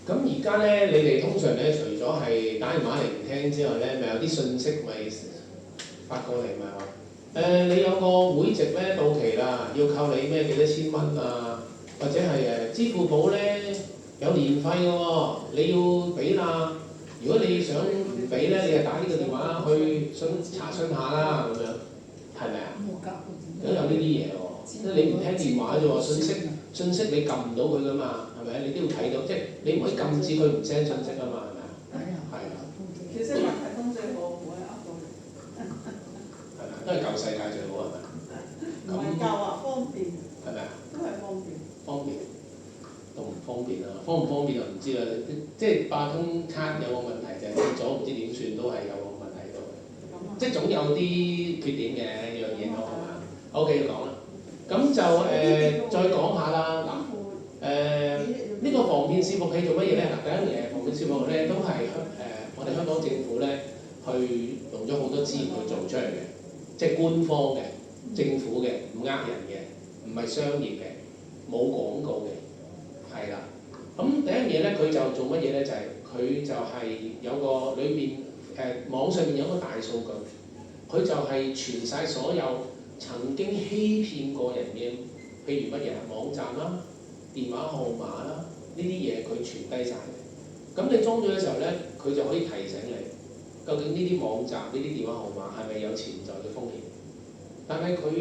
咁而家咧，你哋通常咧，除咗係打電話嚟唔聽之外咧，咪有啲信息咪發過嚟，咪話你有個會籍咧到期啦，要扣你咩幾多千蚊啊，或者係支付寶咧有年費嘅喎，你要俾啦。如果你想唔俾咧，你就打呢個電話去查詢下啦，咁樣係咪啊？都有呢啲嘢喎，即係你唔聽電話啫喎，信息你撳唔到佢噶嘛，係咪？你都要睇到，即係你唔可以禁止佢唔 send 信息啊嘛，係咪啊？係啊。其實話提供最好，唔會呃到你。係咪？都係舊世界最好係咪？唔係教話方便。係咪啊？都係方便。方便，都唔方便啊！方唔方便就唔知啦。即係八通卡有個問題就係跌咗，唔知點算都係有個問題喺度嘅。即係總有啲缺點嘅樣嘢都係嘛？OK， 講啦。咁就再講下啦。嗱呢個防騙視伏器做乜嘢咧？嗱，第一樣嘢防騙視伏器咧都係我哋香港政府咧去用咗好多資源去做出嚟嘅，即係官方嘅、政府嘅，唔呃人嘅，唔係商業嘅，冇廣告嘅，係啦。咁第一樣嘢咧，佢就做乜嘢咧？就係、佢就係有個裏邊網上面有個大數據，佢就係傳晒所有曾經欺騙過人嘅，譬如乜嘢網站啦、電話號碼啦，呢啲嘢佢傳低晒嘅。咁你裝咗嘅時候咧，佢就可以提醒你，究竟呢啲網站、呢啲電話號碼係咪有潛在嘅風險？但係佢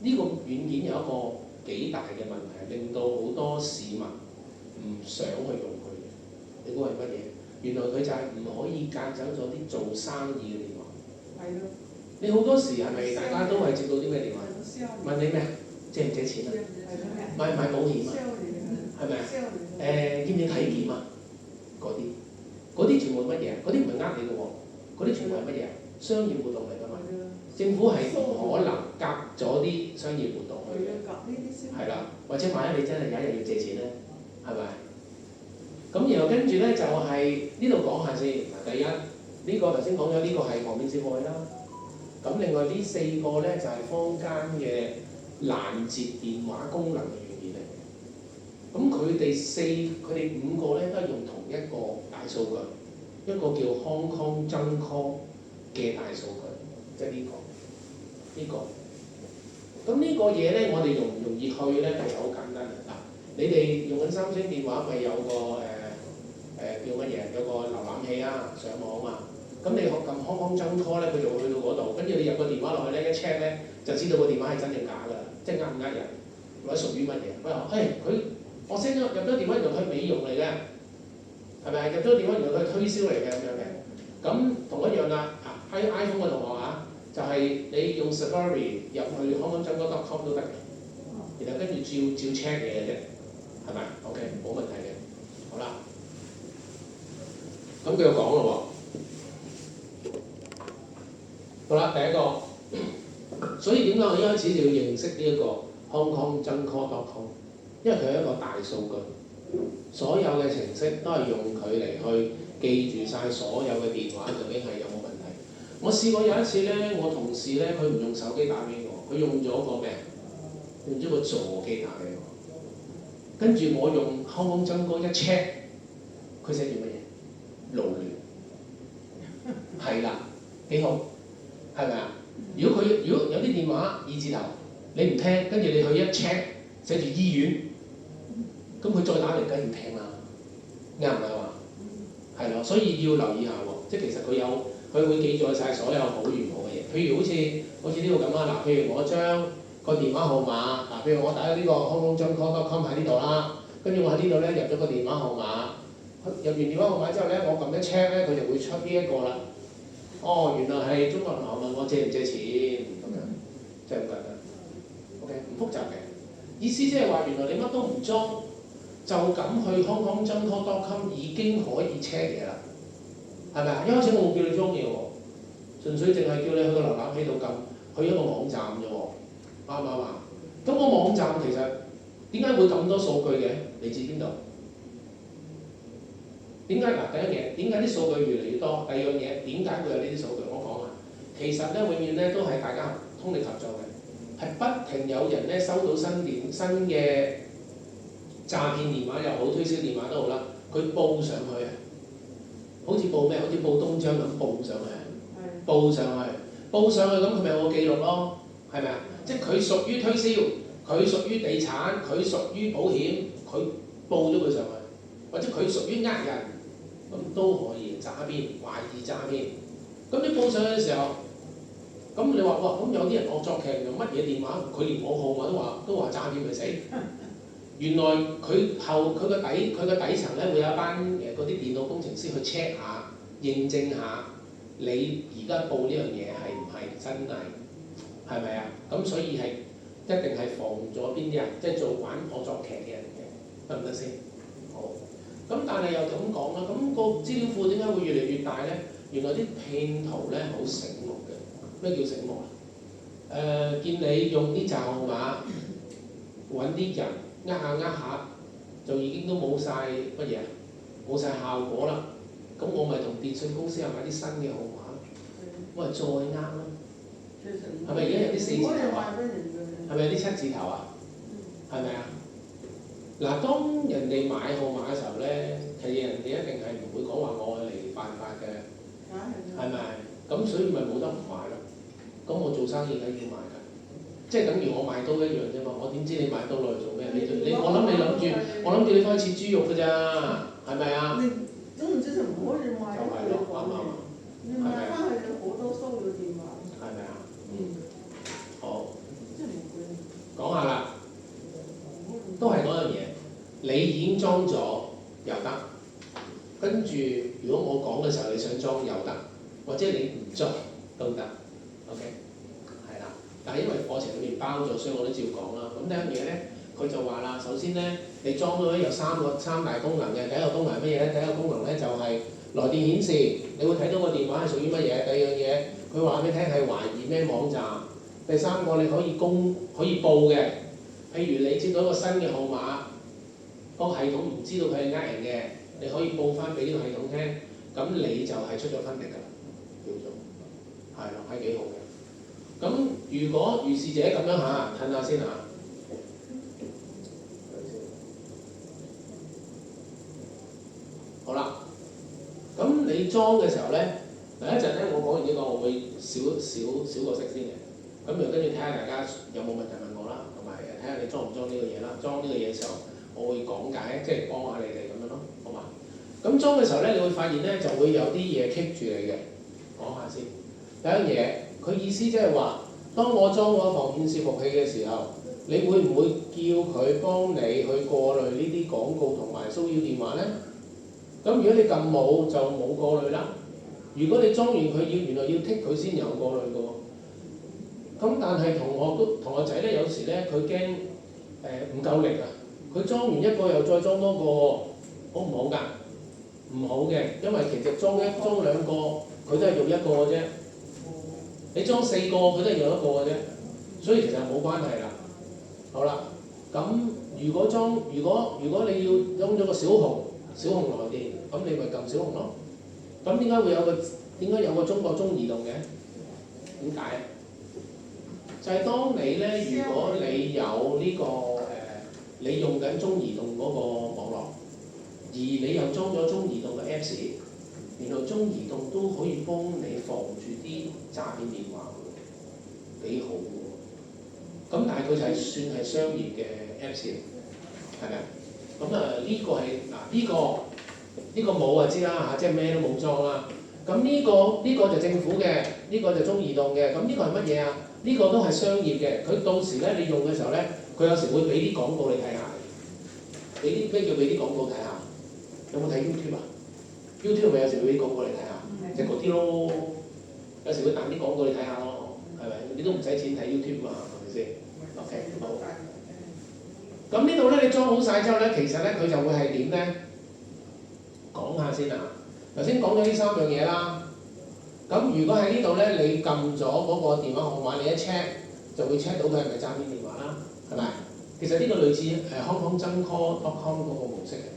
呢個軟件有一個幾大嘅問題，令到好多市民唔想去用佢嘅。你估係乜嘢？原來佢就係唔可以隔走咗啲做生意嘅電話。係咯。你好多時係咪大家都係接到啲咩電話？問你咩？借唔借錢啊？買保險啊？係咪啊？要唔要體檢啊？嗰啲全部係乜嘢？嗰啲唔係呃你嘅喎，嗰啲全部係乜嘢？商業活動嚟㗎嘛。政府係唔可能夾咗啲商業活動去嘅。係啦，或者萬一你真係有一日要借錢咧，係咪？咁然後跟住咧就係呢度講下先。嗱，第一呢個頭先講咗呢個係防騙視伏器啦。咁另外呢四個咧就係坊間嘅攔截電話功能嘅軟件嚟嘅。咁佢哋五個咧都係用同一個大數據，一個叫 Hong Kong Junk Call 嘅大數據，即係呢個。咁呢個嘢咧，我哋容唔容易去咧？其實好簡單嘅。嗱，你哋用緊三星電話咪有個叫乜嘢？有個瀏覽器啊，上網啊。咁你撳 Hong Kong Junk Call 咧，佢就會去到嗰度，跟住你入個電話落去咧，一 check 咧就知道個電話係真定假㗎啦，即係呃唔呃人，或者屬於乜嘢？佢話：我 send 咗入咗電話，原來佢係美容嚟嘅，係咪？入咗電話，原來佢係推銷嚟嘅咁樣嘅。咁同一樣啦，喺 iPhone 嘅同學啊，就係你用 Safari 入去 hongkongjungcall.com 都得嘅，然後跟住照 check 嘢嘅啫，係咪 ？OK， 冇問題嘅。好啦，咁繼續講咯喎。好啦，第一個，所以點解我一開始就要認識呢一個 hongkongjungcall.com？ 因為佢係一個大數據，所有嘅程式都係用佢嚟去記住晒所有嘅電話究竟係有冇問題。我試過有一次咧，我同事咧佢唔用手機打俾我，佢用咗個咩？用咗個座機打俾我。跟住我用 hongkongjungcall 一 check，佢寫住乜嘢？勞亂。係啦，幾好。係咪啊？如果有啲電話二字頭，你唔聽，跟住你去一 check 寫住醫院，咁佢再打嚟梗係要聽啦，啱唔啱啊？係咯，所以要留意下喎。即係其實佢會記載晒所有好與唔好嘅嘢。譬如好似呢度咁啦，嗱，譬如我將個電話號碼，嗱，譬如我打咗呢個 hongkongjungcall.com 喺呢度啦，跟住我喺呢度咧入咗個電話號碼，入完電話號碼之後咧，我撳一 check 咧，佢就會出呢一個啦。哦，原來係中國銀行問我借唔借錢咁樣，即係咁簡單。OK， 唔複雜嘅。意思即係話，原來你乜都唔裝，就咁去 hongkongjungcall.com 已經可以 check 嘢啦，係咪啊？一開始我冇叫你裝嘢喎，純粹淨係叫你去個瀏覽器度撳，去一個網站啫喎，啱唔啱啊？咁個網站其實點解會咁多數據嘅？嚟自邊度？點解嗱？第一嘢，點解啲數據越嚟越多？第二樣嘢，點解會有呢啲數據？我講啊，其實咧永遠咧都係大家通力合作嘅，係不停有人咧收到新嘅詐騙電話又好，推銷電話都好啦，佢報上去啊，好似報咩？好似報東張咁報上去，係報上去，報上去咁佢咪有個記錄咯，係咪啊？即係佢屬於推銷，佢屬於地產，佢屬於保險，佢報咗佢上去，或者佢屬於呃人，咁都可以詐騙，懷疑詐騙。咁你報上去嘅時候，咁你話哇，咁有啲人惡作劇用乜嘢電話，佢連我號碼都話詐騙佢死。原來佢個底層咧會有一班嗰啲電腦工程師去 check 下、認證下你而家報呢樣嘢係唔係真偽，係咪啊？咁所以係一定係防咗邊啲人，即係做玩惡作劇嘅人嘅，得唔得先？好。咁但係又咁講啦，咁個資料庫點解會越嚟越大咧？原來啲騙徒咧好醒目嘅。咩叫醒目啊？見你用啲詐號碼揾啲人呃下，就已經都冇晒乜嘢，冇晒效果啦。咁我咪同電信公司又買啲新嘅號碼，我咪再呃咯。係咪而家有啲四字頭啊？係咪有啲七字頭啊？係咪啊？嗱，當人哋買號碼嘅時候咧，其實人哋一定係唔會講話我嚟犯法嘅，係咪？咁所以咪冇得唔買咯。咁我做生意梗要買㗎，即係等於我買刀一樣啫嘛。我點知你買刀落嚟做咩？我諗住你翻去切豬肉㗎咋，係咪啊？總唔知就唔可以買就係咯，啱唔啱啊？你買翻去有好多騷擾電話。係咪啊？好，即係唔會。講下啦，都係嗰樣嘢。你已經裝咗又得，跟住如果我講嘅時候你想裝又得，或者你唔裝都得。OK， 係啦。但係因為課程裏面包咗，所以我都照講啦。咁第一樣嘢咧，佢就話啦，首先咧，你裝咗有三大功能嘅。第一個功能係乜嘢咧？第一個功能咧就係來電顯示，你會睇到個電話係屬於乜嘢。第二樣嘢，佢話俾你聽係懷疑咩網站。第三個你可以報嘅，譬如你接到一個新嘅號碼，個系統唔知道佢係呃人嘅，你可以報翻俾呢個系統聽，咁你就係出咗分力㗎啦，叫做係咯，係幾好嘅。咁如果如是者咁樣嚇，褪下先嚇。好啦，咁你裝嘅時候咧，嗱一陣咧，我講完呢個，我會少個色先嘅。咁然後跟住睇下大家有冇問題問我啦，同埋睇下你裝唔裝呢個嘢啦。裝呢個嘢嘅時候，我會講解，即係幫下你哋咁樣咯，好嘛？咁裝嘅時候咧，你會發現咧就會有啲嘢棘住你嘅。講下先，第一樣嘢，佢意思即係話，當我裝咗防騙視伏器嘅時候，你會唔會叫佢幫你去過濾呢啲廣告同埋騷擾電話咧？咁如果你撳冇就冇過濾啦。如果你裝完佢原來要剔佢先有過濾嘅喎。咁但係同學仔咧，有時咧佢驚唔夠力啊，佢裝完一個又再裝多個，好唔好㗎？唔好嘅，因為其實裝兩個佢都係用一個嘅啫。你裝四個佢都係用一個嘅啫，所以其實冇關係啦。好啦，咁如果你要裝咗個小紅來電，咁你咪撳小紅咯。咁點解有個中國中移動嘅？點解？就係當你咧，如果你有呢你用緊中移動嗰個網絡，而你又裝咗中移動嘅 Apps， 原來中移動都可以幫你防住啲詐騙電話喎，幾好喎。咁但係佢就係算係商業嘅 Apps， 係咪啊？咁呢個係呢個冇就知啦嚇，即係咩都冇裝啦。咁呢個就政府嘅，呢個就中移動嘅。咁呢個係乜嘢啊？呢個都係商業嘅。佢到時咧，你用嘅時候咧，佢有時會俾啲廣告你睇下。咩叫俾啲廣告睇下？有冇睇 YouTube 啊 ？YouTube 咪有時會俾啲廣告你睇下，即係嗰啲咯。有時會彈啲廣告你睇下咯，係咪？你都唔使錢睇 YouTube 嘛，係咪先 ？OK， 好。咁呢度咧，你裝好晒之後咧，其實咧佢就會係點咧？講下先啊。頭先講咗呢三樣嘢啦。咁如果喺呢度咧，你撳咗嗰個電話號碼，你一 check 就會 check 到佢係咪詐騙電話啦，係咪？其實呢個類似HongKongZenCall.com 嗰個模式嘅。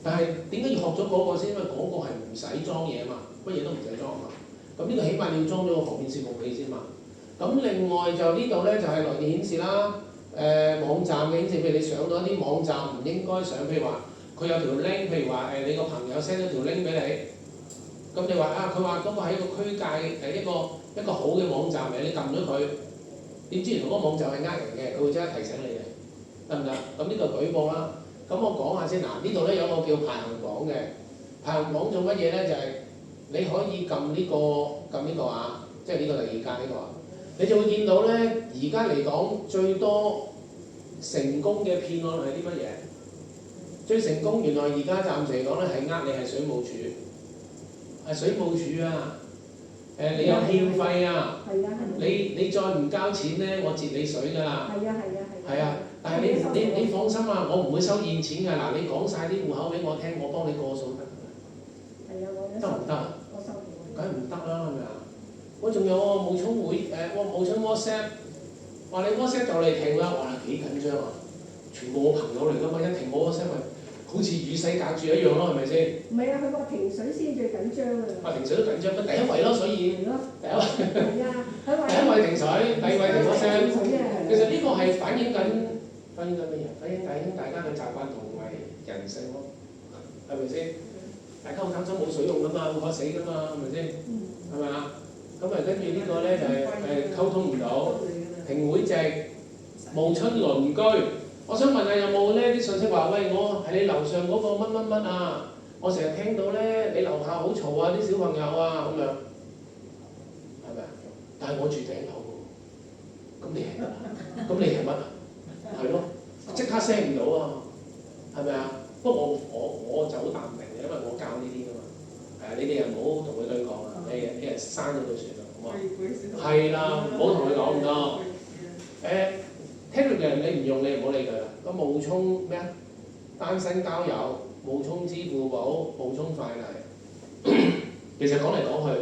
但係點解要學咗嗰個先？因為嗰個係唔使裝嘢啊嘛，乜嘢都唔使裝啊嘛。咁呢個起碼你要裝咗個防騙視伏器先嘛。咁另外就呢度咧就係來電顯示啦，網站嘅顯示，譬如你上到一啲網站唔應該上，譬如話佢有條 link，譬如話你個朋友 send 咗條 link 俾你，咁你話啊，佢話嗰個係一個區界一個好嘅網站嚟，你撳咗佢，點知原來嗰個網站係呃人嘅，佢會即刻提醒你嘅，得唔得？咁呢個舉報啦。咁我講下先，嗱呢度咧有個叫排行榜嘅，排行榜做乜嘢咧？就係、你可以撳呢個啊，即係呢個第二格呢個啊，你就會見到咧，而家嚟講最多成功嘅騙案係啲乜嘢？最成功原來而家暫時嚟講咧係你係水務署，係水務署啊，你有欠費啊，你再唔交錢咧，我截你水㗎啦。係啊，但係你放心啊，我唔會收現錢㗎。嗱，你講晒啲戶口俾我聽，我幫你過數得㗎。得唔得啊？我收到。梗係唔得啦，係咪啊？我仲有喎，冒充冒充 WhatsApp， 話你 WhatsApp 就嚟停啦，哇幾緊張啊！全部我朋友嚟㗎嘛，一停我 WhatsApp 咪好似與世隔絕一樣咯，係咪先？唔係啊，佢話停水先最緊張啊！停水都緊張，第一位咯，所以係咯，第一位。係啊，佢話第一位停水，第二位停WhatsApp。停水啊！其實呢個係反映緊乜嘢？反映緊大家嘅習慣同埋人性咯，係咪先？大家好擔心冇水用㗎嘛，會渴死㗎嘛，係咪先？係咪啊？咁啊，跟住呢個咧就係溝通唔到，停會籍，冒充鄰居。我想問下有冇呢啲信息話，喂，我係你樓上嗰個乜乜乜啊？我成日聽到咧，你樓下好嘈啊，啲小朋友啊咁樣，係咪啊？但係我住頂樓喎，咁你係乜啊？咁你係乜啊？係咯，即刻 send 唔到啊，係咪啊？不過我就好淡定嘅，因為我教呢啲㗎嘛。係啊，你哋又唔好同佢對講啊，你係刪咗佢算啦，好嘛？係啦，唔好同佢講咁多。Telegram 你唔用，你唔好理佢啦。咁冒充咩啊？單身交友、冒充支付寶、冒充快遞，其實講嚟講去，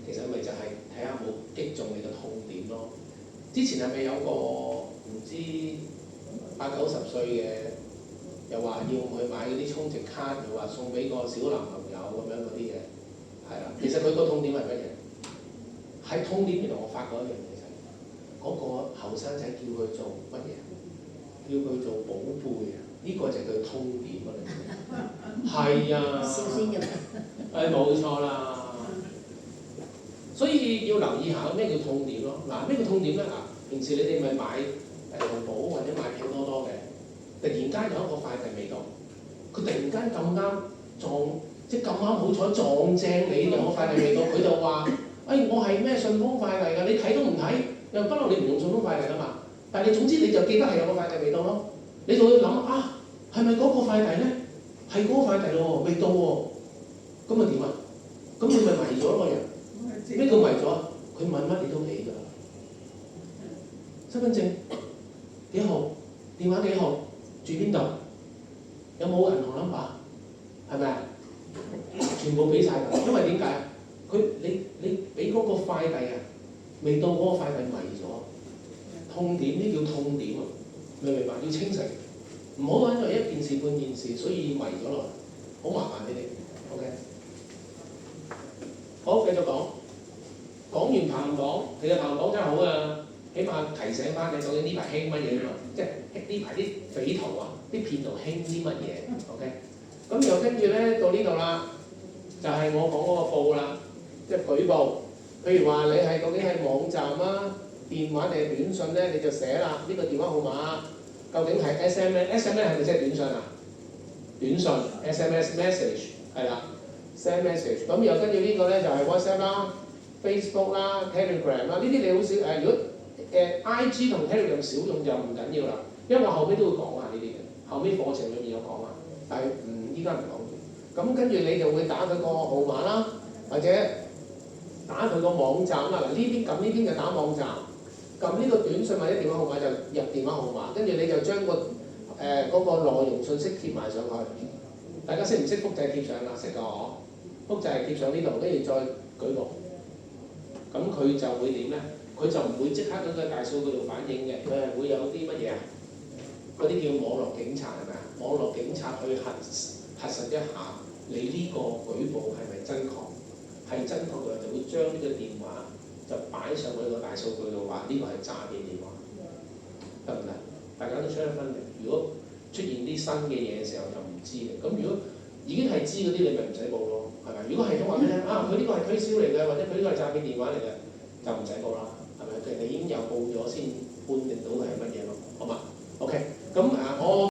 其實咪就係睇下冇擊中你嘅痛點咯。之前係咪有個唔知80-90歲嘅，又話要去買嗰啲充值卡，又話送俾個小男朋友咁樣嗰啲嘢，係啦。其實佢個痛點係乜嘢？喺痛點原來我發覺一樣嘢。嗰個後生仔叫佢做乜嘢？叫佢做寶貝啊！呢、個就係佢痛點啊！係啊，冇錯啦。所以要留意下咩叫痛點咯。嗱，咩叫痛點咧？嗱，平時你哋咪買淘寶或者買拼多多嘅，突然間有一個快遞未到，佢突然間咁啱撞，即係咁啱好彩撞正你兩個快遞未到，佢就話：我係咩順豐快遞㗎？你睇都唔睇？又不嬲，你唔用順豐快遞㗎嘛？但係你總之你就記得係有個快遞未到咯，你就會諗啊，係咪嗰個快遞咧？係嗰個快遞咯，未到喎，咁咪點啊？咁你咪迷咗個人。咩叫迷咗啊？佢問乜你都俾㗎啦。身份證幾號？電話幾號？住邊度？有冇銀行 number？ 係咪啊？全部俾晒㗎，因為點解啊？你俾嗰個快遞啊！未到嗰個快遞迷咗，痛點呢叫痛點啊！明唔明白？要清醒，唔好因為一件事半件事，所以迷咗落嚟，好麻煩你哋。OK， 好，繼續講。講完排行榜，其實排行榜真係好啊，起碼提醒翻你究竟呢排興乜嘢啊嘛，即係呢排啲匪徒啊、啲騙徒興啲乜嘢。OK， 咁又跟住咧到呢度啦，就係、我講嗰個報啦，即係舉報。譬如話你係究竟係網站啊、電話定係短信咧，你就寫啦。呢個電話號碼究竟係 SMS 係咪即係短信啊？短信 SMS message 係啦 ，send message。咁又跟住呢個咧就係 WhatsApp 啦、Facebook 啦、Telegram 啦。呢啲你好少如果IG 同 Telegram 少用就唔緊要啦，因為我後尾都會講下呢啲嘅，後尾課程裏面有講啊。但係依家唔講住。咁跟住你就會打佢個號碼啦，或者打佢個網站啦，嗱呢邊撳呢邊就打網站，撳呢個短信或者電話號碼就入電話號碼，跟住你就將嗰個內容信息貼埋上去。大家識唔識複製貼上啊？識㗎嗬，複製貼上呢度，跟住再舉報。咁佢就會點咧？佢就唔會即刻喺個大數據度反映嘅，佢係會有啲乜嘢啊？嗰啲叫網絡警察係咪啊？網絡警察去核實一下你呢個舉報係咪真確？係真確嘅就會將呢個電話就擺上去個大數據度，話呢個係詐騙電話，得唔得？大家都出一分明。如果出現啲新嘅嘢嘅時候就唔知嘅。咁如果已經係知嗰啲，你咪唔使報咯，係咪？如果系統話俾你聽啊，佢呢個係推銷嚟嘅，或者佢呢個係詐騙電話嚟嘅，就唔使報啦，係咪？其實你已經有報咗先判定到佢係乜嘢咯，好嘛？OK，咁我。